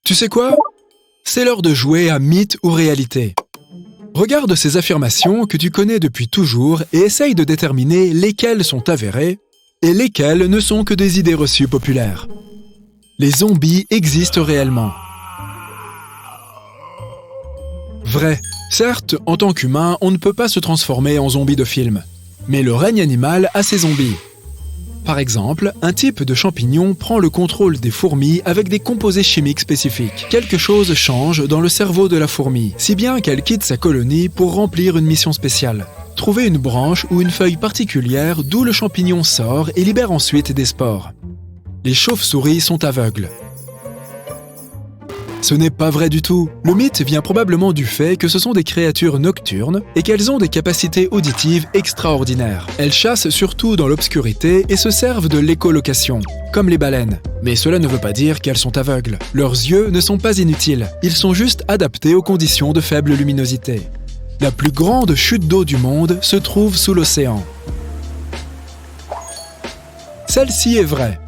Tu sais quoi? C'est l'heure de jouer à mythe ou réalité. Regarde ces affirmations que tu connais depuis toujours et essaye de déterminer lesquelles sont avérées et lesquelles ne sont que des idées reçues populaires. Les zombies existent réellement. Vrai. Certes, en tant qu'humain, on ne peut pas se transformer en zombie de film. Mais le règne animal a ses zombies. Par exemple, un type de champignon prend le contrôle des fourmis avec des composés chimiques spécifiques. Quelque chose change dans le cerveau de la fourmi, si bien qu'elle quitte sa colonie pour remplir une mission spéciale. Trouver une branche ou une feuille particulière d'où le champignon sort et libère ensuite des spores. Les chauves-souris sont aveugles. Ce n'est pas vrai du tout. Le mythe vient probablement du fait que ce sont des créatures nocturnes et qu'elles ont des capacités auditives extraordinaires. Elles chassent surtout dans l'obscurité et se servent de l'écholocation, comme les baleines. Mais cela ne veut pas dire qu'elles sont aveugles. Leurs yeux ne sont pas inutiles. Ils sont juste adaptés aux conditions de faible luminosité. La plus grande chute d'eau du monde se trouve sous l'océan. Celle-ci est vraie.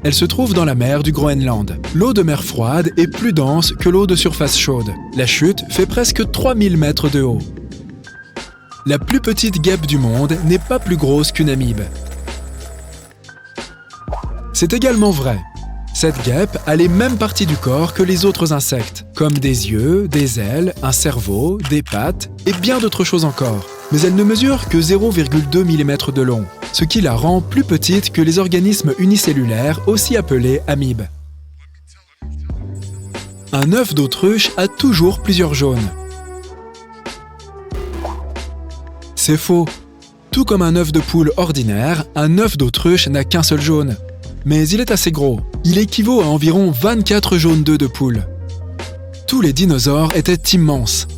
Elle se trouve dans la mer du Groenland. L'eau de mer froide est plus dense que l'eau de surface chaude. La chute fait presque 3000 mètres de haut. La plus petite guêpe du monde n'est pas plus grosse qu'une amibe. C'est également vrai. Cette guêpe a les mêmes parties du corps que les autres insectes, comme des yeux, des ailes, un cerveau, des pattes et bien d'autres choses encore. Mais elle ne mesure que 0,2 mm de long, ce qui la rend plus petite que les organismes unicellulaires, aussi appelés amibes. Un œuf d'autruche a toujours plusieurs jaunes. C'est faux. Tout comme un œuf de poule ordinaire, un œuf d'autruche n'a qu'un seul jaune. Mais il est assez gros. Il équivaut à environ 24 jaunes d'œufs de poule. Tous les dinosaures étaient immenses.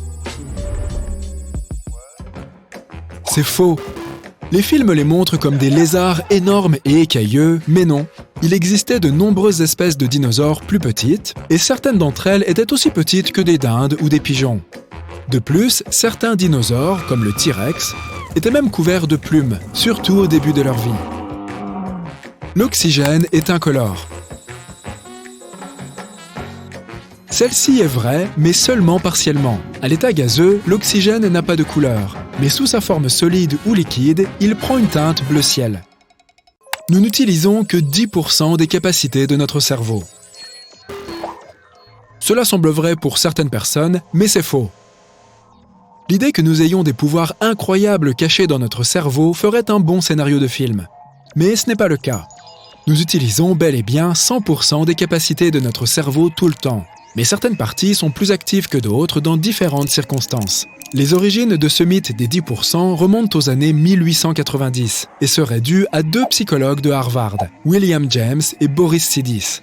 C'est faux. Les films les montrent comme des lézards énormes et écailleux, mais non. Il existait de nombreuses espèces de dinosaures plus petites, et certaines d'entre elles étaient aussi petites que des dindes ou des pigeons. De plus, certains dinosaures, comme le T-Rex, étaient même couverts de plumes, surtout au début de leur vie. L'oxygène est incolore. Celle-ci est vraie, mais seulement partiellement. À l'état gazeux, l'oxygène n'a pas de couleur, mais sous sa forme solide ou liquide, il prend une teinte bleu ciel. Nous n'utilisons que 10% des capacités de notre cerveau. Cela semble vrai pour certaines personnes, mais c'est faux. L'idée que nous ayons des pouvoirs incroyables cachés dans notre cerveau ferait un bon scénario de film. Mais ce n'est pas le cas. Nous utilisons bel et bien 100% des capacités de notre cerveau tout le temps. Mais certaines parties sont plus actives que d'autres dans différentes circonstances. Les origines de ce mythe des 10% remontent aux années 1890 et seraient dues à deux psychologues de Harvard, William James et Boris Sidis.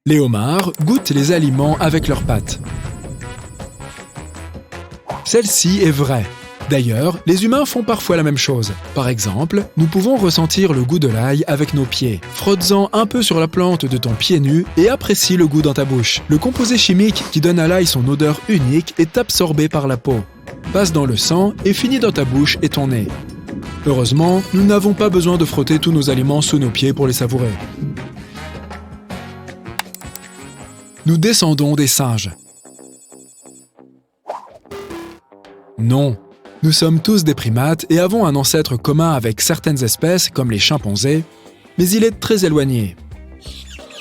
Les homards goûtent les aliments avec leurs pattes. Celle-ci est vraie. D'ailleurs, les humains font parfois la même chose. Par exemple, nous pouvons ressentir le goût de l'ail avec nos pieds. Frotte-en un peu sur la plante de ton pied nu et apprécie le goût dans ta bouche. Le composé chimique qui donne à l'ail son odeur unique est absorbé par la peau, passe dans le sang et finit dans ta bouche et ton nez. Heureusement, nous n'avons pas besoin de frotter tous nos aliments sous nos pieds pour les savourer. Nous descendons des singes. Non. Nous sommes tous des primates et avons un ancêtre commun avec certaines espèces comme les chimpanzés, mais il est très éloigné.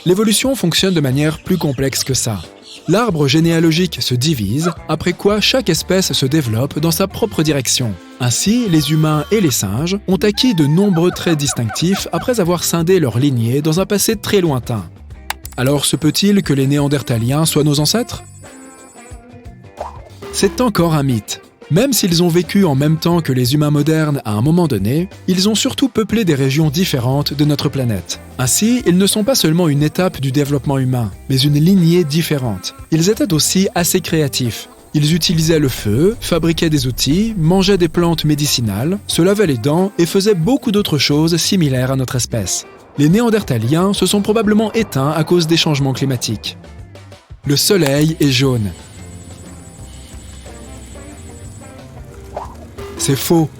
L'évolution fonctionne de manière plus complexe que ça. L'arbre généalogique se divise, après quoi chaque espèce se développe dans sa propre direction. Ainsi, les humains et les singes ont acquis de nombreux traits distinctifs après avoir scindé leur lignée dans un passé très lointain. Alors se peut-il que les Néandertaliens soient nos ancêtres? C'est encore un mythe. Même s'ils ont vécu en même temps que les humains modernes à un moment donné, ils ont surtout peuplé des régions différentes de notre planète. Ainsi, ils ne sont pas seulement une étape du développement humain, mais une lignée différente. Ils étaient aussi assez créatifs. Ils utilisaient le feu, fabriquaient des outils, mangeaient des plantes médicinales, se lavaient les dents et faisaient beaucoup d'autres choses similaires à notre espèce. Les Néandertaliens se sont probablement éteints à cause des changements climatiques. Le soleil est jaune. C'est faux.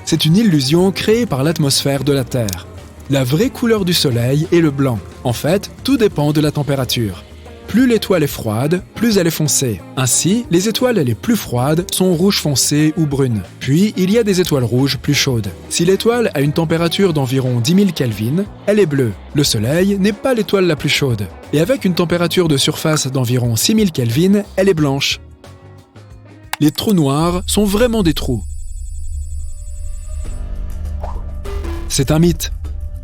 C'est une illusion créée par l'atmosphère de la Terre. La vraie couleur du Soleil est le blanc. En fait, tout dépend de la température. Plus l'étoile est froide, plus elle est foncée. Ainsi, les étoiles les plus froides sont rouges foncées ou brunes. Puis, il y a des étoiles rouges plus chaudes. Si l'étoile a une température d'environ 10 000 Kelvin, elle est bleue. Le Soleil n'est pas l'étoile la plus chaude. Et avec une température de surface d'environ 6 000 Kelvin, elle est blanche. Les trous noirs sont vraiment des trous. C'est un mythe.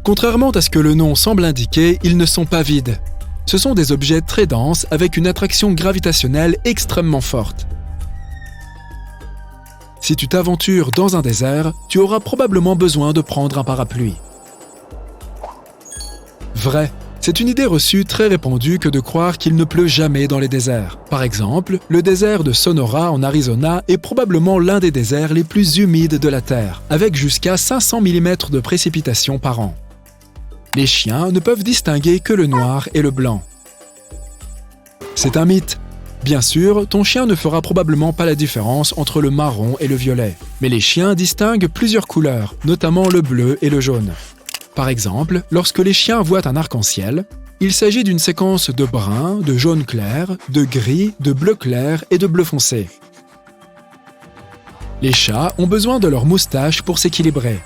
Contrairement à ce que le nom semble indiquer, ils ne sont pas vides. Ce sont des objets très denses avec une attraction gravitationnelle extrêmement forte. Si tu t'aventures dans un désert, tu auras probablement besoin de prendre un parapluie. Vrai, c'est une idée reçue très répandue que de croire qu'il ne pleut jamais dans les déserts. Par exemple, le désert de Sonora en Arizona est probablement l'un des déserts les plus humides de la Terre, avec jusqu'à 500 mm de précipitations par an. Les chiens ne peuvent distinguer que le noir et le blanc. C'est un mythe. Bien sûr, ton chien ne fera probablement pas la différence entre le marron et le violet. Mais les chiens distinguent plusieurs couleurs, notamment le bleu et le jaune. Par exemple, lorsque les chiens voient un arc-en-ciel, il s'agit d'une séquence de brun, de jaune clair, de gris, de bleu clair et de bleu foncé. Les chats ont besoin de leur moustache pour s'équilibrer.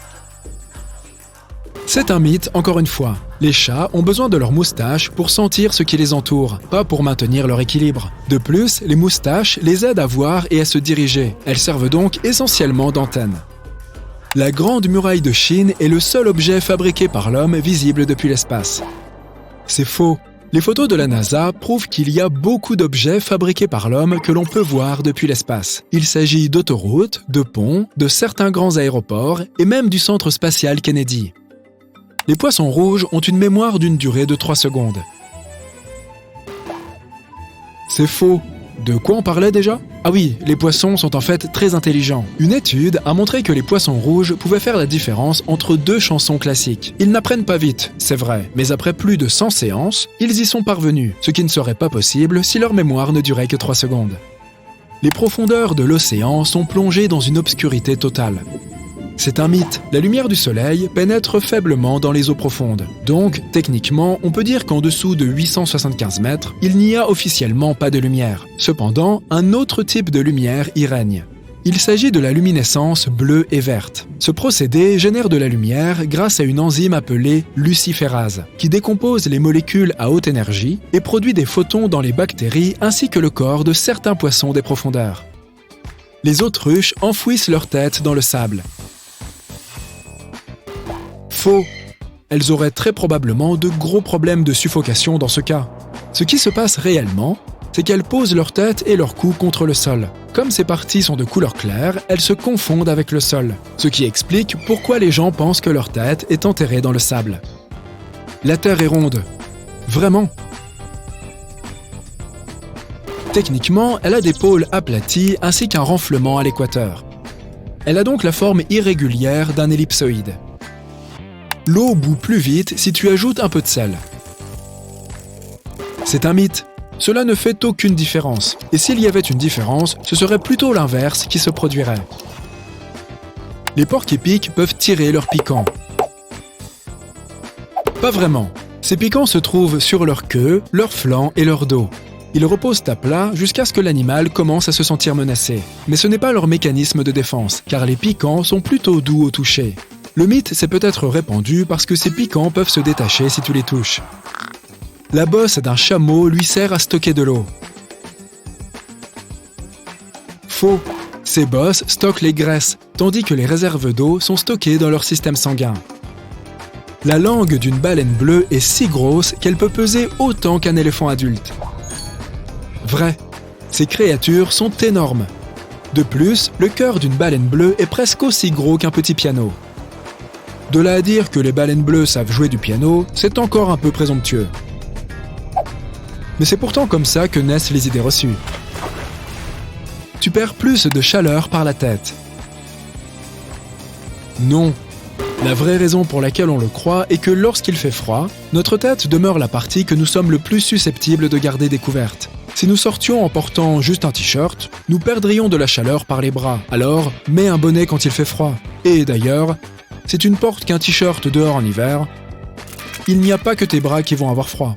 C'est un mythe, encore une fois. Les chats ont besoin de leur moustache pour sentir ce qui les entoure, pas pour maintenir leur équilibre. De plus, les moustaches les aident à voir et à se diriger. Elles servent donc essentiellement d'antennes. La Grande Muraille de Chine est le seul objet fabriqué par l'homme visible depuis l'espace. C'est faux. Les photos de la NASA prouvent qu'il y a beaucoup d'objets fabriqués par l'homme que l'on peut voir depuis l'espace. Il s'agit d'autoroutes, de ponts, de certains grands aéroports et même du centre spatial Kennedy. Les poissons rouges ont une mémoire d'une durée de 3 secondes. C'est faux. De quoi on parlait déjà? Ah oui, les poissons sont en fait très intelligents. Une étude a montré que les poissons rouges pouvaient faire la différence entre 2 chansons classiques. Ils n'apprennent pas vite, c'est vrai, mais après plus de 100 séances, ils y sont parvenus, ce qui ne serait pas possible si leur mémoire ne durait que 3 secondes. Les profondeurs de l'océan sont plongées dans une obscurité totale. C'est un mythe. La lumière du soleil pénètre faiblement dans les eaux profondes. Donc, techniquement, on peut dire qu'en dessous de 875 mètres, il n'y a officiellement pas de lumière. Cependant, un autre type de lumière y règne. Il s'agit de la luminescence bleue et verte. Ce procédé génère de la lumière grâce à une enzyme appelée luciférase, qui décompose les molécules à haute énergie et produit des photons dans les bactéries ainsi que le corps de certains poissons des profondeurs. Les autruches enfouissent leur tête dans le sable. Faux. Elles auraient très probablement de gros problèmes de suffocation dans ce cas. Ce qui se passe réellement, c'est qu'elles posent leur tête et leur cou contre le sol. Comme ces parties sont de couleur claire, elles se confondent avec le sol, ce qui explique pourquoi les gens pensent que leur tête est enterrée dans le sable. La Terre est ronde. Vraiment. Techniquement, elle a des pôles aplatis ainsi qu'un renflement à l'équateur. Elle a donc la forme irrégulière d'un ellipsoïde. L'eau bout plus vite si tu ajoutes un peu de sel. C'est un mythe. Cela ne fait aucune différence. Et s'il y avait une différence, ce serait plutôt l'inverse qui se produirait. Les porcs-épics peuvent tirer leur piquant. Pas vraiment. Ces piquants se trouvent sur leur queue, leur flanc et leur dos. Ils reposent à plat jusqu'à ce que l'animal commence à se sentir menacé. Mais ce n'est pas leur mécanisme de défense, car les piquants sont plutôt doux au toucher. Le mythe s'est peut-être répandu parce que ces piquants peuvent se détacher si tu les touches. La bosse d'un chameau lui sert à stocker de l'eau. Faux. Ces bosses stockent les graisses, tandis que les réserves d'eau sont stockées dans leur système sanguin. La langue d'une baleine bleue est si grosse qu'elle peut peser autant qu'un éléphant adulte. Vrai. Ces créatures sont énormes. De plus, le cœur d'une baleine bleue est presque aussi gros qu'un petit piano. De là à dire que les baleines bleues savent jouer du piano, c'est encore un peu présomptueux. Mais c'est pourtant comme ça que naissent les idées reçues. Tu perds plus de chaleur par la tête. Non. La vraie raison pour laquelle on le croit est que lorsqu'il fait froid, notre tête demeure la partie que nous sommes le plus susceptibles de garder découverte. Si nous sortions en portant juste un t-shirt, nous perdrions de la chaleur par les bras. Alors, mets un bonnet quand il fait froid. Et d'ailleurs, si tu ne portes qu'un t-shirt dehors en hiver, il n'y a pas que tes bras qui vont avoir froid.